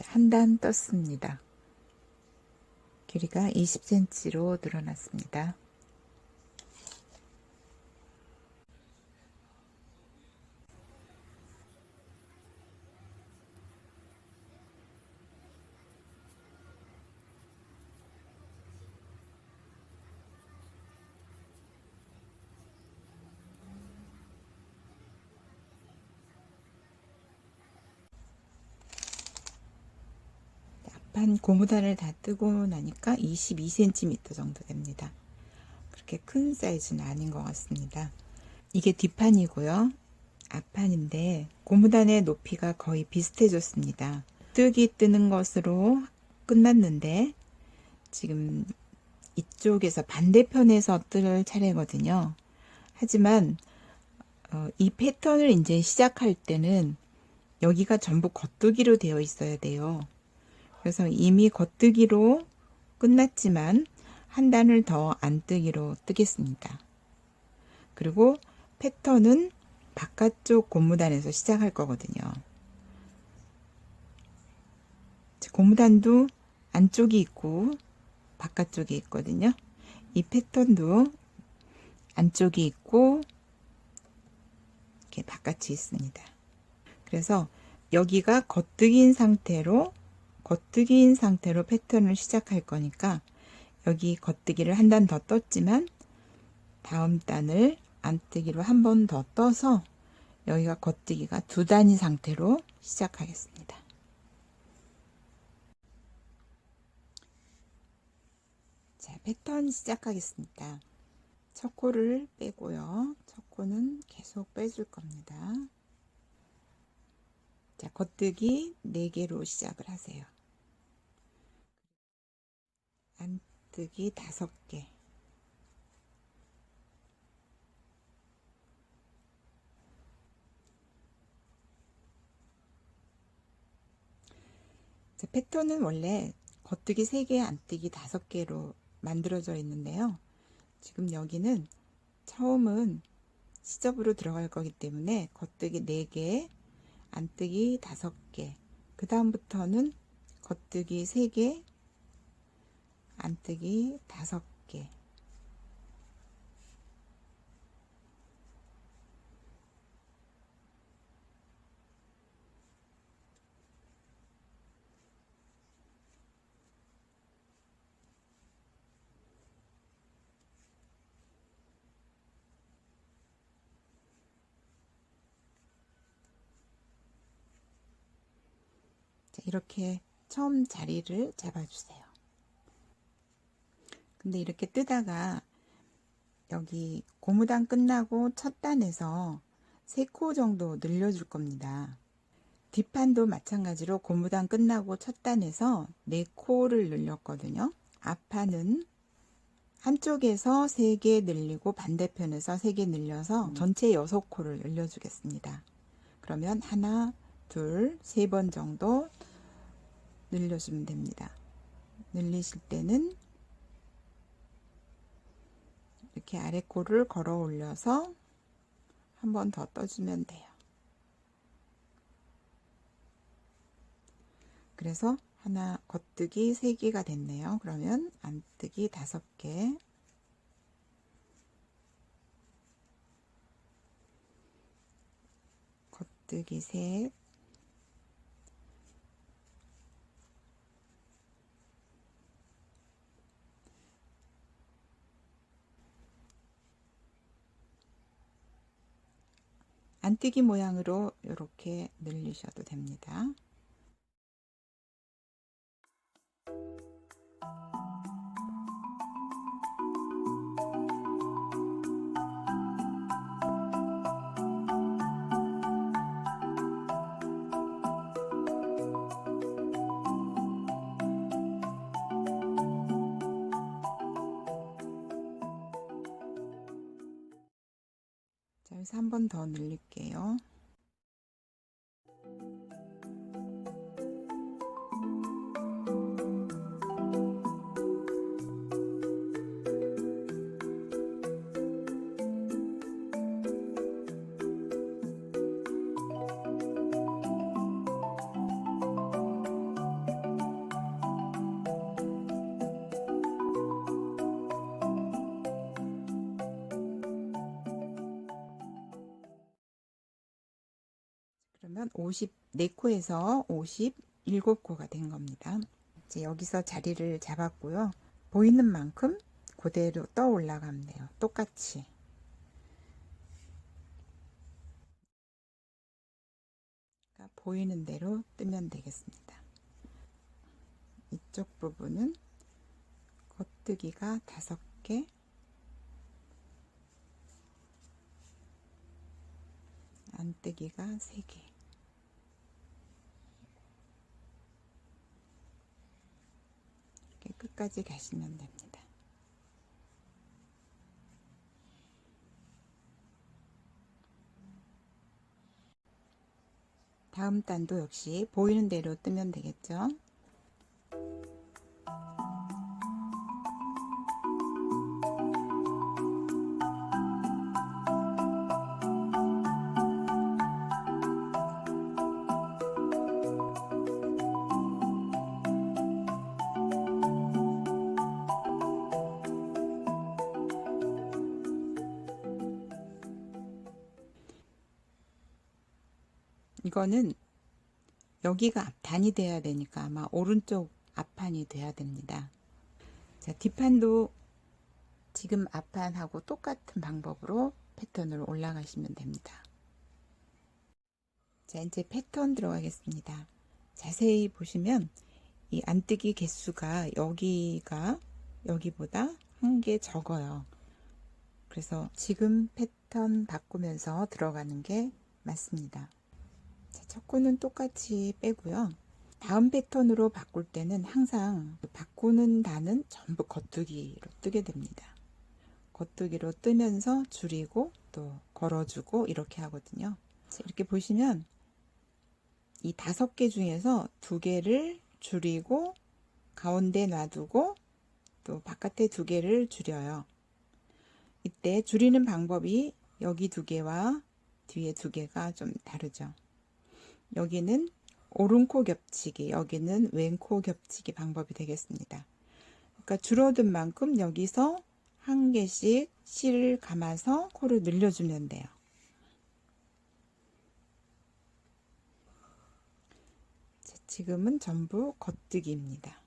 한 단 떴습니다. 길이가 20cm로 늘어났습니다. 앞판 고무단을 다 뜨고 나니까 22cm 정도 됩니다. 그렇게 큰 사이즈는 아닌 것 같습니다. 이게 뒷판이고요. 앞판인데 고무단의 높이가 거의 비슷해졌습니다. 뜨기 뜨는 것으로 끝났는데 지금 이쪽에서 반대편에서 뜰 차례거든요. 하지만 이 패턴을 이제 시작할 때는 여기가 전부 겉뜨기로 되어 있어야 돼요. 그래서 이미 겉뜨기로 끝났지만 한 단을 더 안 뜨기로 뜨겠습니다. 그리고 패턴은 바깥쪽 고무단에서 시작할 거거든요. 고무단도 안쪽이 있고 바깥쪽이 있거든요. 이 패턴도 안쪽이 있고 이렇게 바깥이 있습니다. 그래서 여기가 겉뜨기인 상태로 패턴을 시작할 거니까 여기 겉뜨기를 한 단 더 떴지만 다음 단을 안뜨기로 한 번 더 떠서 여기가 겉뜨기가 두 단인 상태로 시작하겠습니다. 자, 패턴 시작하겠습니다. 첫 코를 빼고요. 첫 코는 계속 빼줄 겁니다. 자, 겉뜨기 4개로 시작을 하세요. 안뜨기 5개. 자, 패턴은 원래 겉뜨기 3개, 안뜨기 5개로 만들어져 있는데요. 지금 여기는 처음은 시접으로 들어갈 거기 때문에 겉뜨기 4개, 안뜨기 5개, 그 다음부터는 겉뜨기 3개, 안뜨기 5개. 자, 이렇게 처음 자리를 잡아주세요. 근데 이렇게 뜨다가 여기 고무단 끝나고 첫 단에서 3코 정도 늘려줄 겁니다. 뒷판도 마찬가지로 고무단 끝나고 첫 단에서 4코를 늘렸거든요. 앞판은 한쪽에서 3개 늘리고 반대편에서 3개 늘려서 전체 6코를 늘려주겠습니다. 그러면 하나, 둘, 3번 정도 늘려주면 됩니다. 늘리실 때는 이렇게 아래 코를 걸어 올려서 한 번 더 떠주면 돼요. 그래서 하나 겉뜨기 3개가 됐네요. 그러면 안뜨기 5개, 겉뜨기 3, 안뜨기 모양으로 이렇게 늘리셔도 됩니다. 자, 여기서 한 번 더 늘릴게요. 그러면 54코에서 57코가 된 겁니다. 이제 여기서 자리를 잡았고요. 보이는 만큼 그대로 떠 올라가면 돼요. 똑같이. 그러니까 보이는 대로 뜨면 되겠습니다. 이쪽 부분은 겉뜨기가 5개, 안뜨기가 3개. 이렇게 끝까지 가시면 됩니다. 다음 단도 역시 보이는 대로 뜨면 되겠죠. 이거는 여기가 앞단이 돼야 되니까 아마 오른쪽 앞판이 돼야 됩니다. 자, 뒷판도 지금 앞판하고 똑같은 방법으로 패턴으로 올라가시면 됩니다. 자, 이제 패턴 들어가겠습니다. 자세히 보시면 이 안뜨기 개수가 여기보다 한 개 적어요. 그래서 지금 패턴 바꾸면서 들어가는 게 맞습니다. 자, 첫 코는 똑같이 빼고요. 다음 패턴으로 바꿀 때는 항상 바꾸는 단은 전부 겉뜨기로 뜨게 됩니다. 겉뜨기로 뜨면서 줄이고 또 걸어주고 이렇게 하거든요. 자, 이렇게 보시면 이 5개 중에서 2개를 줄이고 가운데 놔두고 또 바깥에 2개를 줄여요. 이때 줄이는 방법이 여기 2개와 뒤에 2개가 좀 다르죠. 여기는 오른코 겹치기, 여기는 왼코 겹치기 방법이 되겠습니다. 그러니까 줄어든 만큼 여기서 한 개씩 실을 감아서 코를 늘려주면 돼요. 자, 지금은 전부 겉뜨기입니다.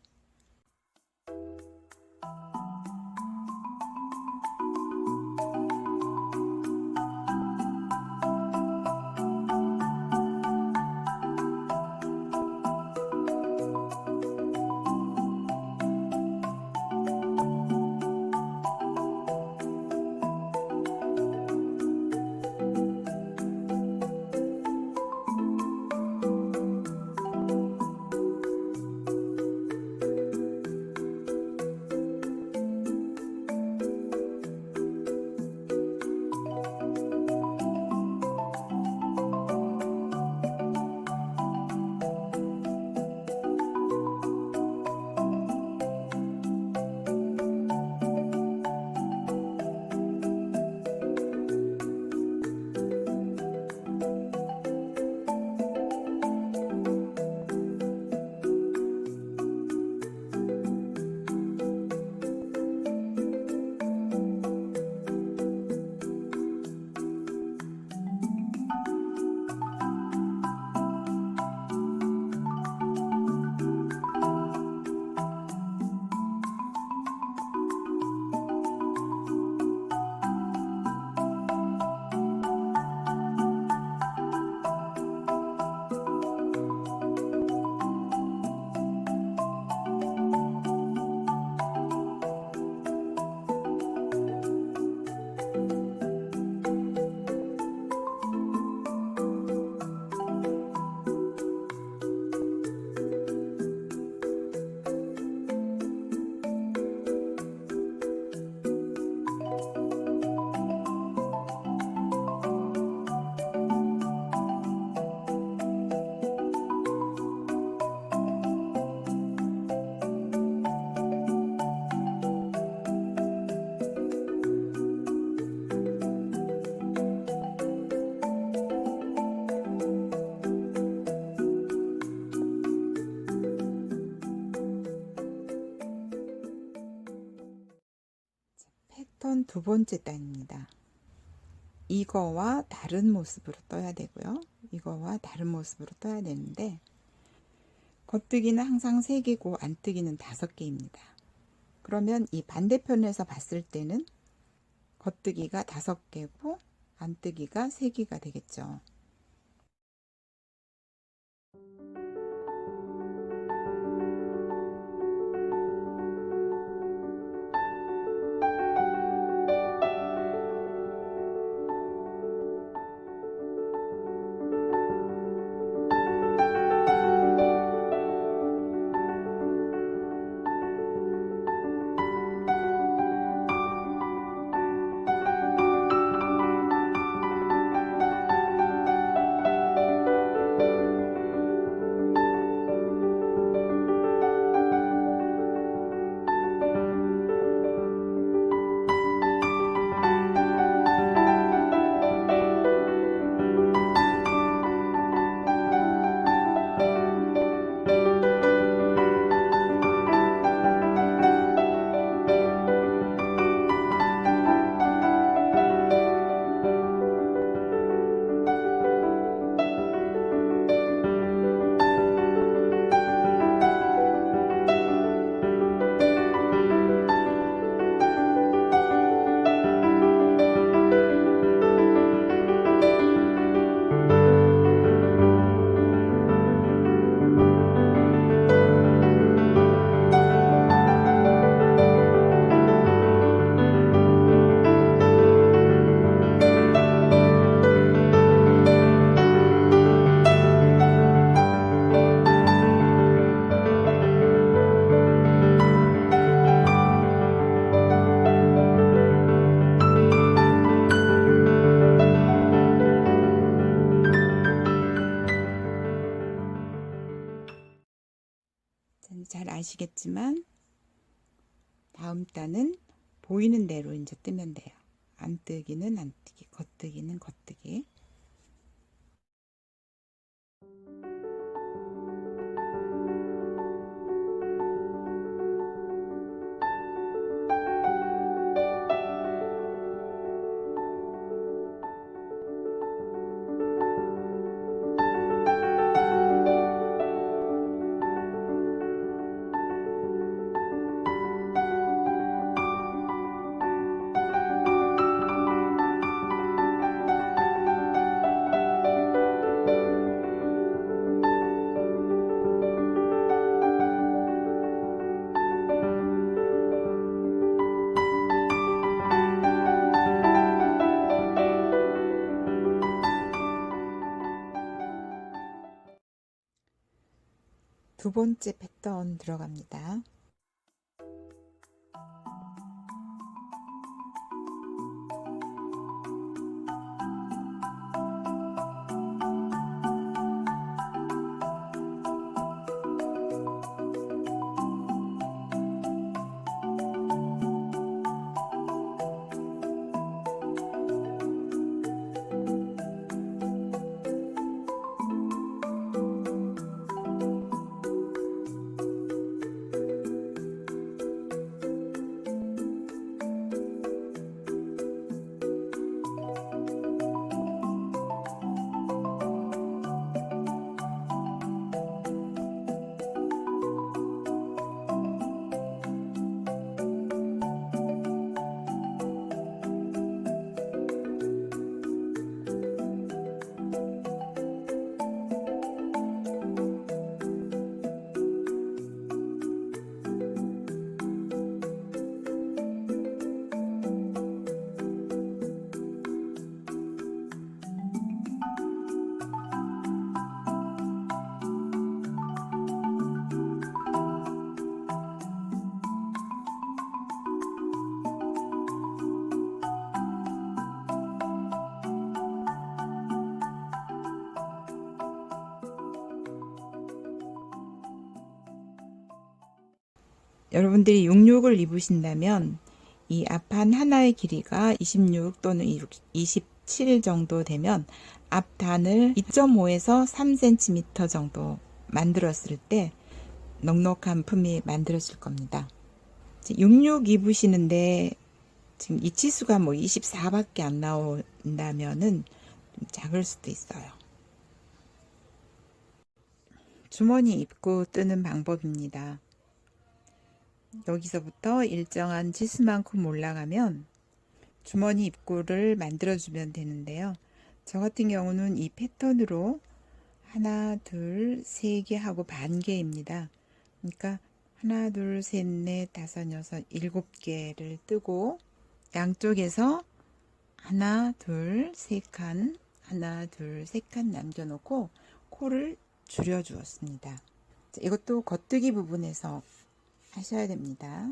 패턴 2번째 단입니다. 이거와 다른 모습으로 떠야 되고요. 이거와 다른 모습으로 떠야 되는데 겉뜨기는 항상 3개고 안뜨기는 5개입니다. 그러면 이 반대편에서 봤을 때는 겉뜨기가 5개고 안뜨기가 3개가 되겠죠. 잘 아시겠지만 다음 단은 보이는 대로 이제 뜨면 돼요. 안뜨기는 안뜨기, 겉뜨기는 겉뜨기. 두 번째 패턴 들어갑니다. 여러분들이 66을 입으신다면 이 앞판 하나의 길이가 26 또는 27 정도 되면 앞단을 2.5에서 3cm 정도 만들었을 때 넉넉한 품이 만들어질 겁니다. 66 입으시는데 지금 이치수가 뭐 24밖에 안 나온다면은 좀 작을 수도 있어요. 주머니 입구 뜨는 방법입니다. 여기서부터 일정한 치수만큼 올라가면 주머니 입구를 만들어주면 되는데요. 저 같은 경우는 이 패턴으로 하나, 둘, 세 개 하고 반 개입니다. 그러니까 하나, 둘, 셋, 넷, 다섯, 여섯, 일곱 개를 뜨고 양쪽에서 하나, 둘, 세 칸, 하나, 둘, 세 칸 남겨놓고 코를 줄여 주었습니다. 이것도 겉뜨기 부분에서 하셔야 됩니다.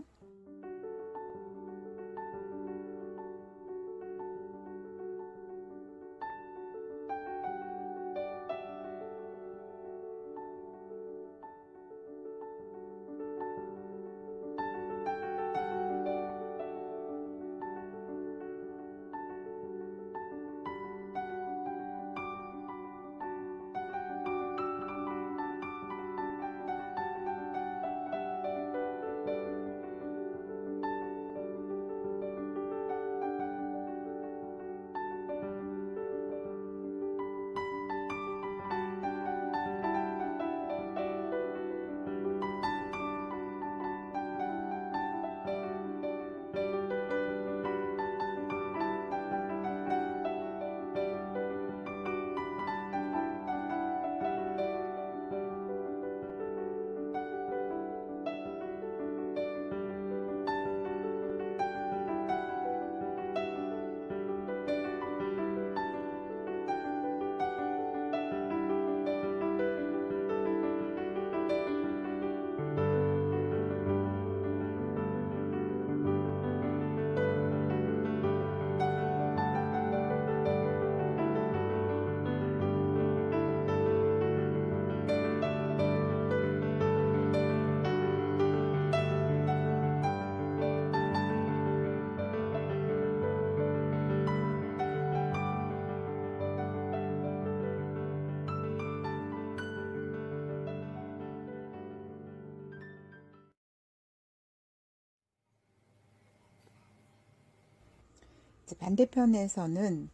반대편에서는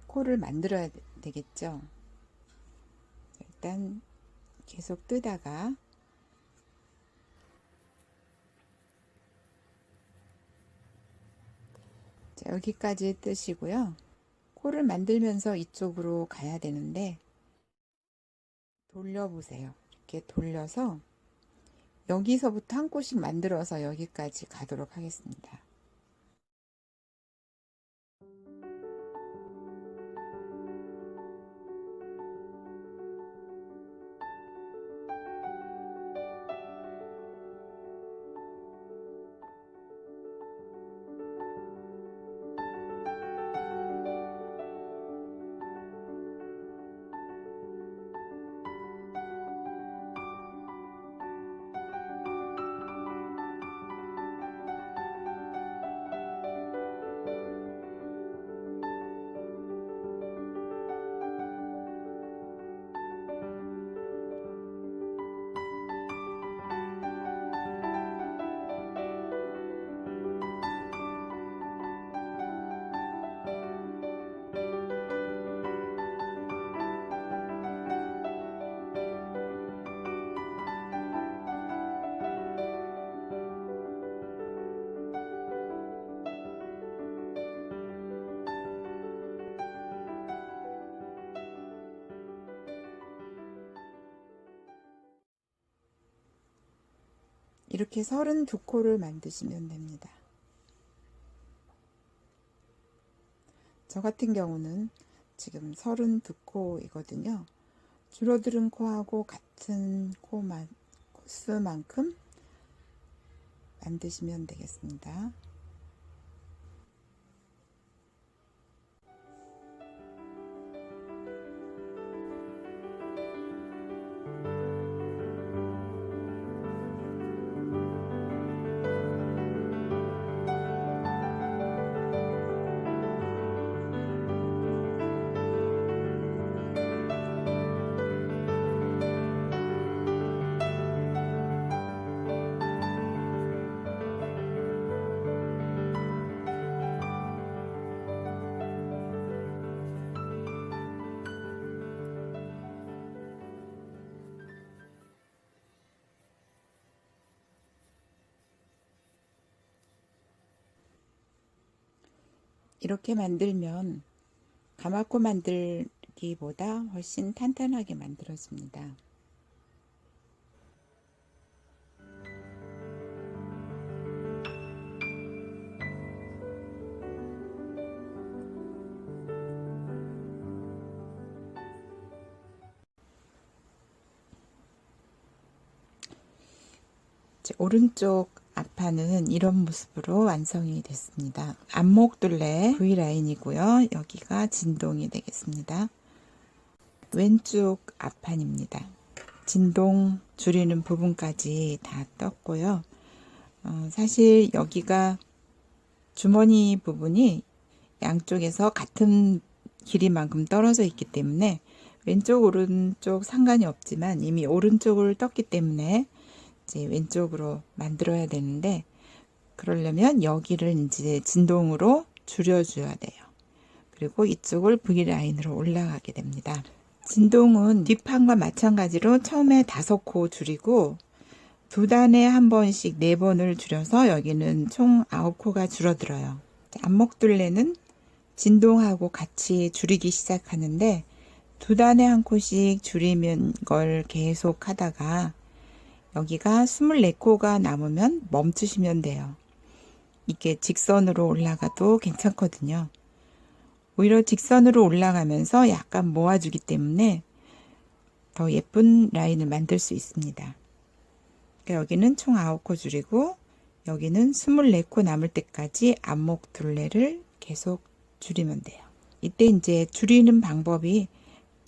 코를 만들어야 되겠죠. 일단 계속 뜨다가 여기까지 뜨시고요. 코를 만들면서 이쪽으로 가야 되는데 돌려보세요. 이렇게 돌려서 여기서부터 한 코씩 만들어서 여기까지 가도록 하겠습니다. 이렇게 32코를 만드시면 됩니다. 저 같은 경우는 지금 32코이거든요. 줄어드는 코하고 같은 수만큼 만드시면 되겠습니다. 이렇게 만들면 가마코 만들기보다 훨씬 탄탄하게 만들어집니다. 오른쪽 앞판은 이런 모습으로 완성이 됐습니다. 안목둘레 V라인이고요. 여기가 진동이 되겠습니다. 왼쪽 앞판입니다. 진동 줄이는 부분까지 다 떴고요. 사실 여기가 주머니 부분이 양쪽에서 같은 길이만큼 떨어져 있기 때문에 왼쪽 오른쪽 상관이 없지만 이미 오른쪽을 떴기 때문에 이제 왼쪽으로 만들어야 되는데, 그러려면 여기를 이제 진동으로 줄여줘야 돼요. 그리고 이쪽을 V라인으로 올라가게 됩니다. 진동은 뒷판과 마찬가지로 처음에 5코 줄이고 두 단에 한 번씩 4번을 줄여서 여기는 총 9코가 줄어들어요. 안목둘레는 진동하고 같이 줄이기 시작하는데 두 단에 한 코씩 줄이면 걸 계속 하다가 여기가 24코가 남으면 멈추시면 돼요. 이게 직선으로 올라가도 괜찮거든요. 오히려 직선으로 올라가면서 약간 모아주기 때문에 더 예쁜 라인을 만들 수 있습니다. 그러니까 여기는 총 9코 줄이고 여기는 24코 남을 때까지 안목 둘레를 계속 줄이면 돼요. 이때 이제 줄이는 방법이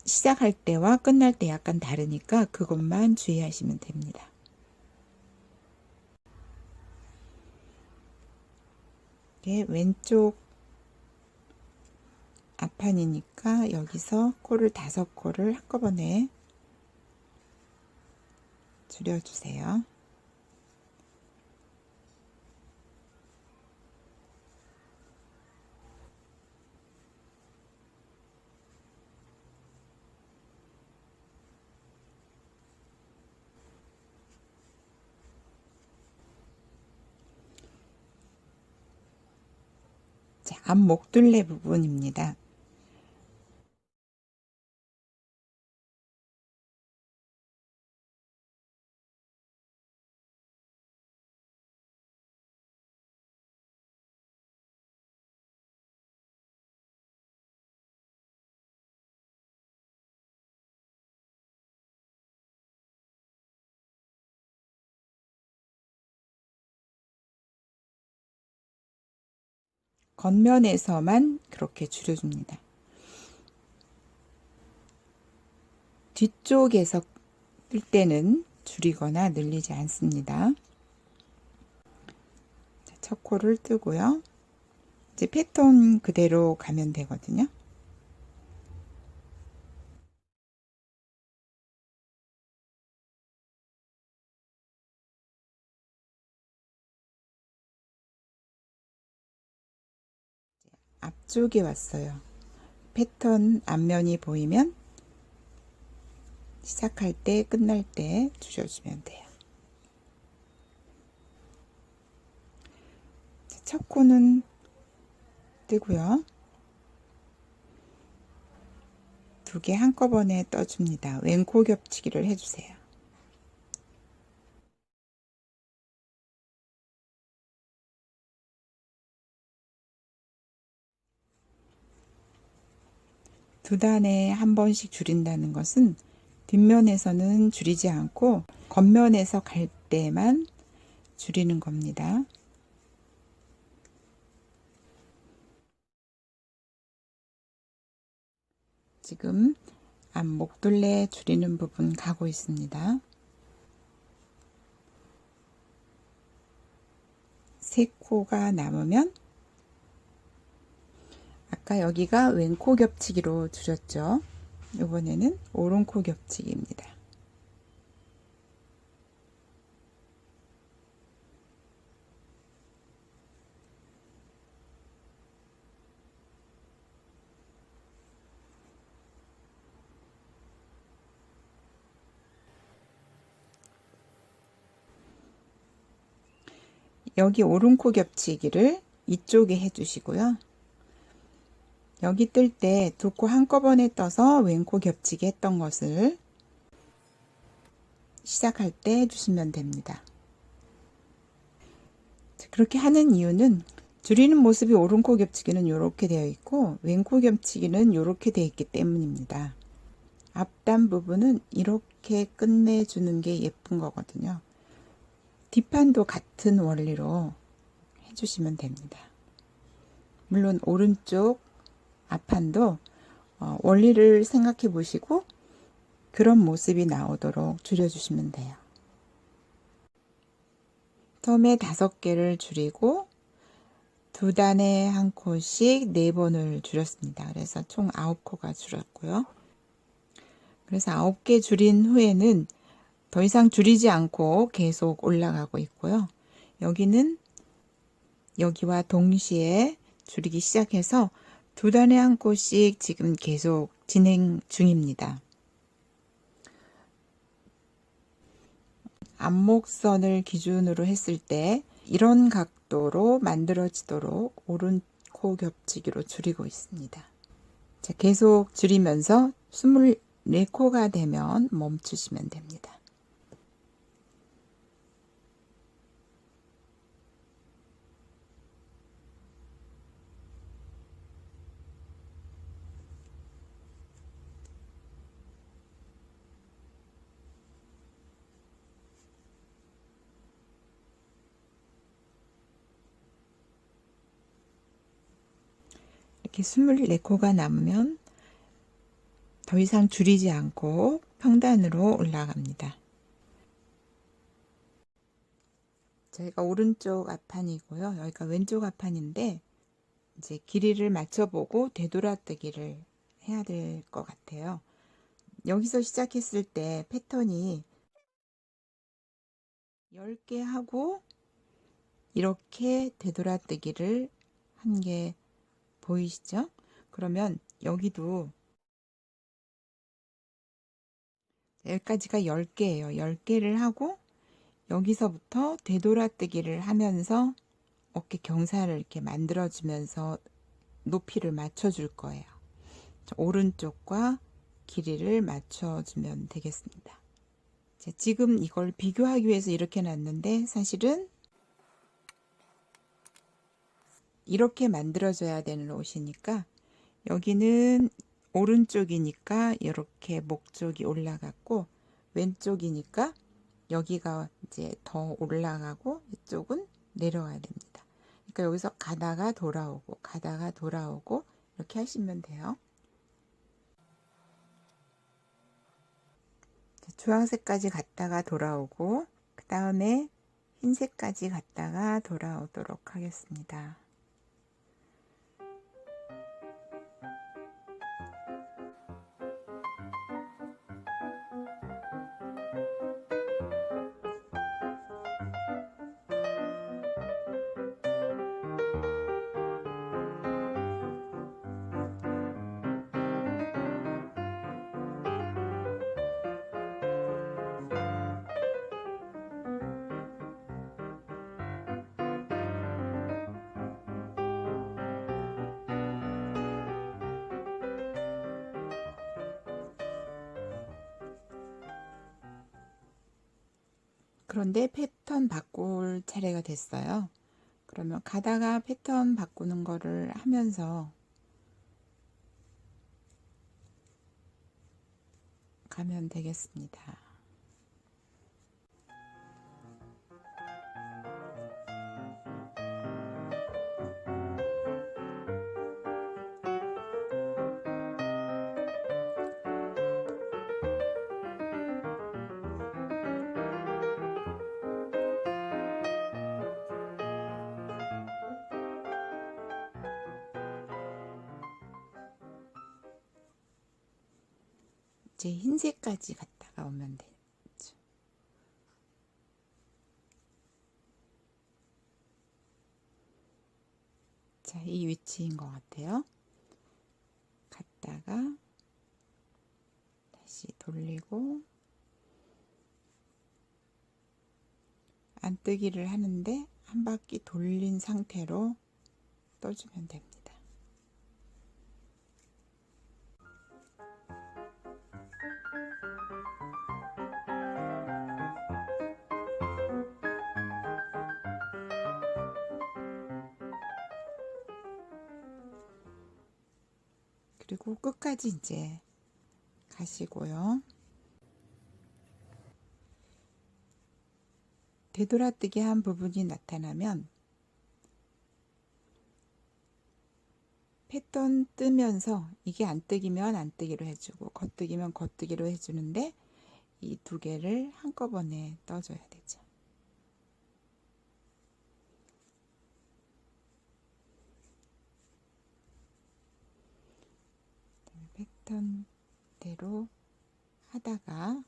시작할 때와 끝날 때 약간 다르니까 그것만 주의하시면 됩니다. 왼쪽 앞판이니까 여기서 코를 5코를 한꺼번에 줄여주세요. 자, 앞목둘레 부분입니다. 겉면에서만 그렇게 줄여줍니다. 뒤쪽에서 뜰 때는 줄이거나 늘리지 않습니다. 첫 코를 뜨고요. 이제 패턴 그대로 가면 되거든요. 앞쪽에 왔어요. 패턴 앞면이 보이면 시작할 때 끝날 때 줄여주면 돼요. 첫 코는 뜨고요. 2개 한꺼번에 떠줍니다. 왼코 겹치기를 해주세요. 두 단에 한 번씩 줄인다는 것은 뒷면에서는 줄이지 않고 겉면에서 갈 때만 줄이는 겁니다. 지금 앞목둘레 줄이는 부분 가고 있습니다. 3코가 남으면 아까 여기가 왼코 겹치기로 줄였죠. 이번에는 오른코 겹치기입니다. 여기 오른코 겹치기를 이쪽에 해주시고요. 여기 뜰 때 두 코 한꺼번에 떠서 왼코 겹치게 했던 것을 시작할 때 해주시면 됩니다. 그렇게 하는 이유는 줄이는 모습이 오른코 겹치기는 이렇게 되어 있고 왼코 겹치기는 이렇게 되어 있기 때문입니다. 앞단 부분은 이렇게 끝내주는 게 예쁜 거거든요. 뒷판도 같은 원리로 해주시면 됩니다. 물론 오른쪽 앞판도 원리를 생각해 보시고 그런 모습이 나오도록 줄여주시면 돼요. 처음에 5개를 줄이고 두 단에 한 코씩 4번을 줄였습니다. 그래서 총 9코가 줄었고요. 그래서 9개 줄인 후에는 더 이상 줄이지 않고 계속 올라가고 있고요. 여기는 여기와 동시에 줄이기 시작해서 두 단에 한 코씩 지금 계속 진행 중입니다. 안목선을 기준으로 했을 때 이런 각도로 만들어지도록 오른코 겹치기로 줄이고 있습니다. 자, 계속 줄이면서 24코가 되면 멈추시면 됩니다. 이렇게 24코가 남으면 더 이상 줄이지 않고 평단으로 올라갑니다. 저희가 오른쪽 앞판이고요. 여기가 왼쪽 앞판인데 이제 길이를 맞춰보고 되돌아뜨기를 해야 될 것 같아요. 여기서 시작했을 때 패턴이 10개 하고 이렇게 되돌아뜨기를 한 게 보이시죠? 그러면 여기도 여기까지가 10개예요. 10개를 하고 여기서부터 되돌아뜨기를 하면서 어깨 경사를 이렇게 만들어주면서 높이를 맞춰줄 거예요. 오른쪽과 길이를 맞춰주면 되겠습니다. 지금 이걸 비교하기 위해서 이렇게 놨는데 사실은 이렇게 만들어줘야 되는 옷이니까 여기는 오른쪽이니까 이렇게 목 쪽이 올라갔고 왼쪽이니까 여기가 이제 더 올라가고 이쪽은 내려가야 됩니다. 그러니까 여기서 가다가 돌아오고 가다가 돌아오고 이렇게 하시면 돼요. 주황색까지 갔다가 돌아오고 그 다음에 흰색까지 갔다가 돌아오도록 하겠습니다. 그런데 패턴 바꿀 차례가 됐어요. 그러면 가다가 패턴 바꾸는 거를 하면서 가면 되겠습니다. 이제 흰색까지 갔다가 오면 되죠. 자, 이 위치인 것 같아요. 갔다가 다시 돌리고 안뜨기를 하는데 한 바퀴 돌린 상태로 떠주면 됩니다. 그리고 끝까지 이제 가시고요. 되돌아뜨기 한 부분이 나타나면 패턴 뜨면서 이게 안 뜨기면 안 뜨기로 해주고 겉뜨기면 겉뜨기로 해주는데 이 두 개를 한꺼번에 떠줘야 되죠. 패턴대로 하다가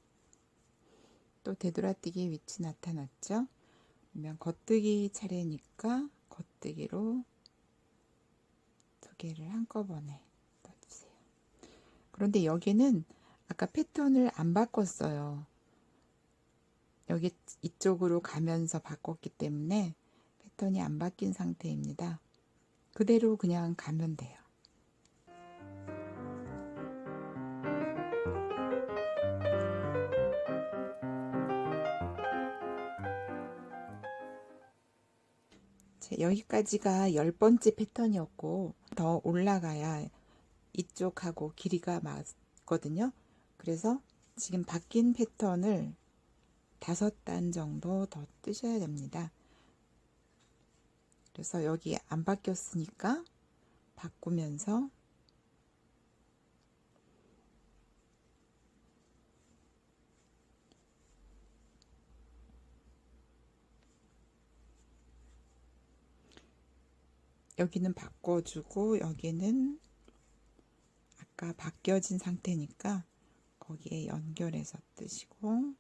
또 되돌아뜨기 위치 나타났죠. 그러면 겉뜨기 차례니까 겉뜨기로 두 개를 한꺼번에 떠주세요. 그런데 여기는 아까 패턴을 안 바꿨어요. 여기 이쪽으로 가면서 바꿨기 때문에 패턴이 안 바뀐 상태입니다. 그대로 그냥 가면 돼요. 여기까지가 10번째 패턴이었고 더 올라가야 이쪽하고 길이가 맞거든요. 그래서 지금 바뀐 패턴을 5단 정도 더 뜨셔야 됩니다. 그래서 여기 안 바뀌었으니까 바꾸면서 여기는 바꿔주고 여기는 아까 바뀌어진 상태니까 거기에 연결해서 뜨시고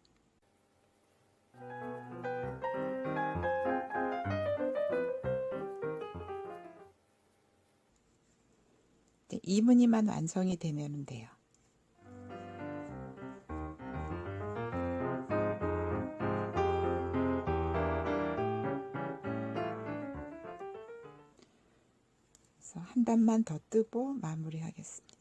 이 무늬만 완성이 되면 돼요. 그래서 한 단만 더 뜨고 마무리하겠습니다.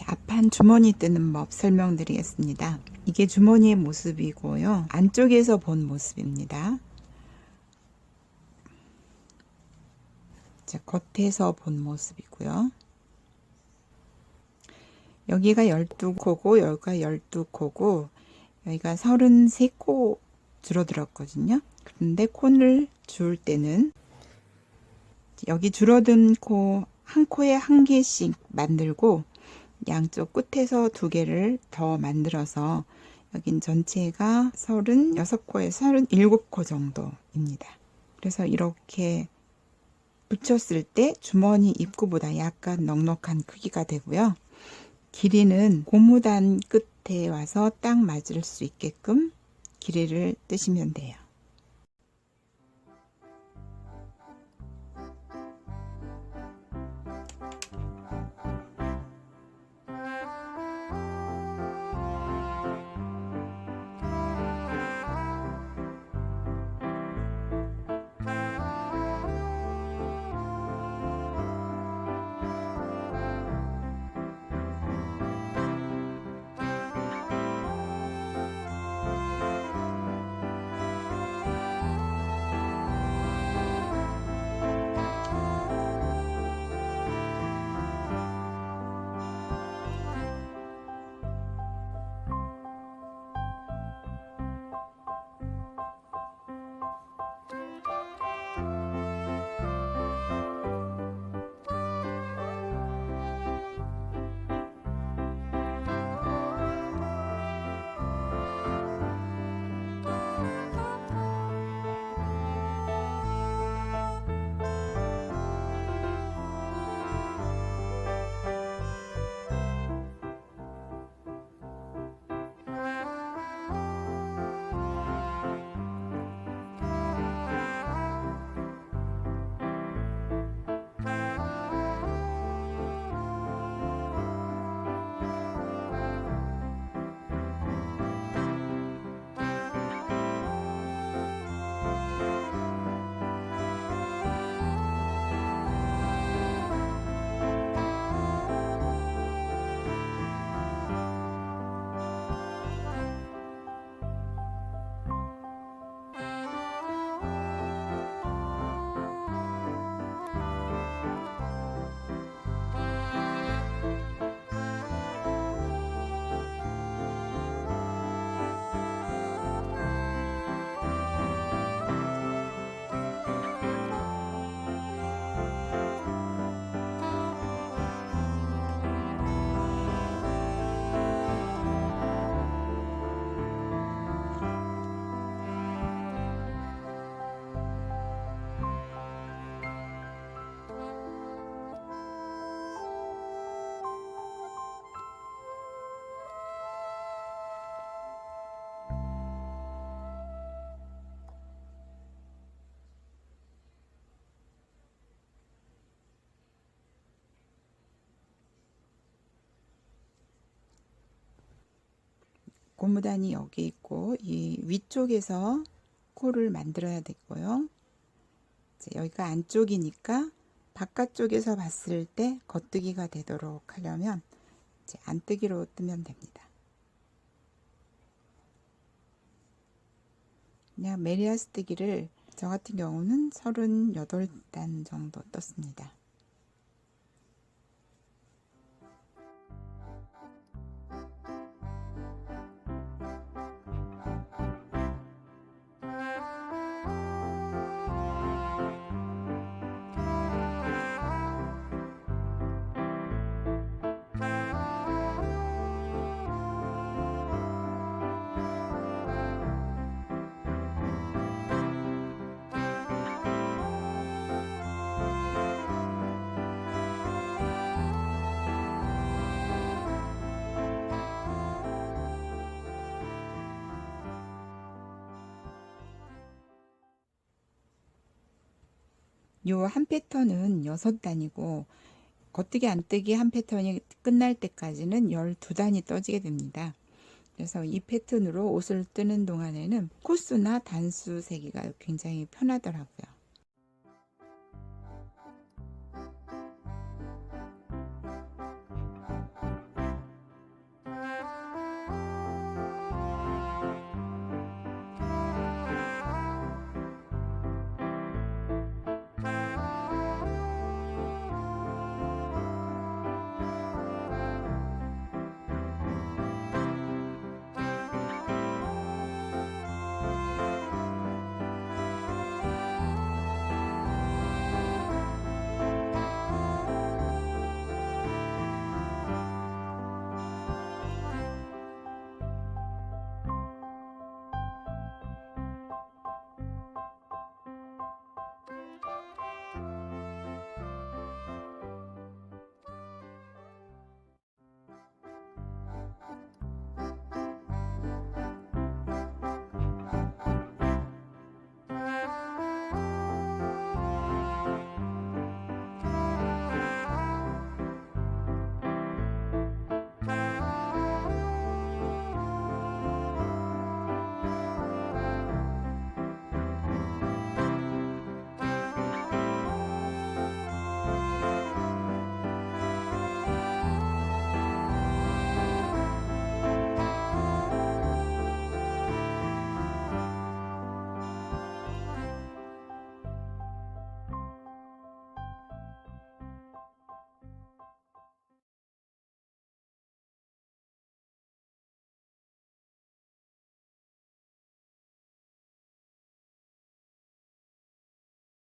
앞판 주머니 뜨는 법 설명드리겠습니다. 이게 주머니의 모습이고요. 안쪽에서 본 모습입니다. 자, 겉에서 본 모습이고요. 여기가 12코고 여기가 12코고 여기가 33코 줄어들었거든요. 그런데 코를 줄 때는 여기 줄어든 코 한 코에 한 개씩 만들고 양쪽 끝에서 두 개를 더 만들어서 여긴 전체가 36코에서 37코 정도입니다. 그래서 이렇게 붙였을 때 주머니 입구보다 약간 넉넉한 크기가 되고요. 길이는 고무단 끝에 와서 딱 맞을 수 있게끔 길이를 뜨시면 돼요. 고무단이 여기 있고 이 위쪽에서 코를 만들어야 되고요. 이제 여기가 안쪽이니까 바깥쪽에서 봤을 때 겉뜨기가 되도록 하려면 이제 안뜨기로 뜨면 됩니다. 그냥 메리아스 뜨기를 저 같은 경우는 38단 정도 떴습니다. 요 한 패턴은 6단이고 겉뜨기 안뜨기 한 패턴이 끝날 때까지는 12단이 떠지게 됩니다. 그래서 이 패턴으로 옷을 뜨는 동안에는 코스나 단수 세기가 굉장히 편하더라고요.